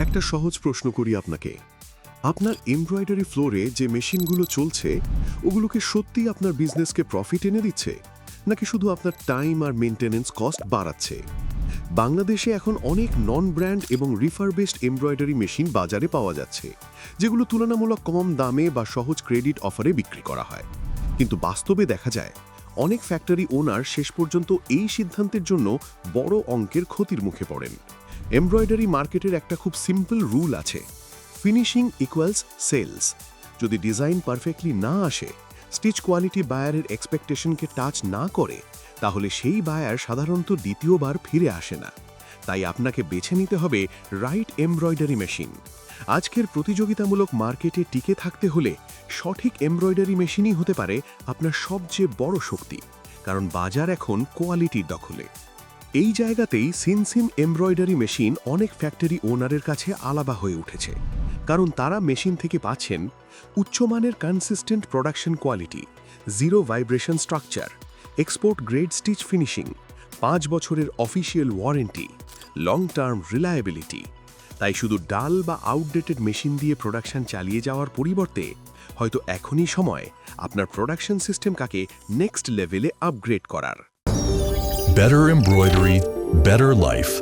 একটা সহজ প্রশ্ন করি আপনাকে। আপনার এমব্রয়ডারি ফ্লোরে যে মেশিনগুলো চলছে, ওগুলোকে সত্যিই আপনার বিজনেসকে প্রফিট এনে দিচ্ছে? নাকি শুধু আপনার টাইম আর মেইনটেনেন্স কস্ট বাড়াচ্ছে? বাংলাদেশে এখন অনেক নন ব্র্যান্ড এবং রিফারবিশড এমব্রয়ডারি মেশিন বাজারে পাওয়া যাচ্ছে, যেগুলো তুলনামূলক কম দামে বা সহজ ক্রেডিট অফারে বিক্রি করা হয়। কিন্তু বাস্তবে দেখা যায়, অনেক ফ্যাক্টরি ওনার শেষ পর্যন্ত এই সিদ্ধান্তের জন্য বড় অঙ্কের ক্ষতির মুখে পড়েন। এমব্রয়ডারি মার্কেটের একটা খুব সিম্পল রুল আছে: ফিনিশিং ইকুয়ালস সেলস। যদি ডিজাইন পারফেক্টলি না আসে, স্টিচ কোয়ালিটি বায়ারের এক্সপেকটেশনকে টাচ না করে, তাহলে সেই বায়ার সাধারণত দ্বিতীয়বার ফিরে আসে না। তাই আপনাকে বেছে নিতে হবে রাইট এমব্রয়ডারি মেশিন। আজকের প্রতিযোগিতামূলক মার্কেটে টিকে থাকতে হলে সঠিক এমব্রয়ডারি মেশিনই হতে পারে আপনার সবচেয়ে বড় শক্তি, কারণ বাজার এখন কোয়ালিটির দখলে। এই জায়গাতেই সিনসিম এমব্রয়ডারি মেশিন অনেক ফ্যাক্টরি ওনারের কাছে আলাদা হয়ে উঠেছে, কারণ তারা মেশিন থেকে পাচ্ছেন উচ্চমানের consistent production quality, zero vibration structure, export grade stitch finishing, 5 বছরের official warranty, long term reliability. তাই শুধু ডাল বা আউটডেটেড মেশিন দিয়ে প্রোডাকশন চালিয়ে যাওয়ার পরিবর্তে হয়তো এখনই সময় আপনার প্রোডাকশন সিস্টেমটাকে নেক্সট লেভেলে আপগ্রেড করার। Better embroidery, better life.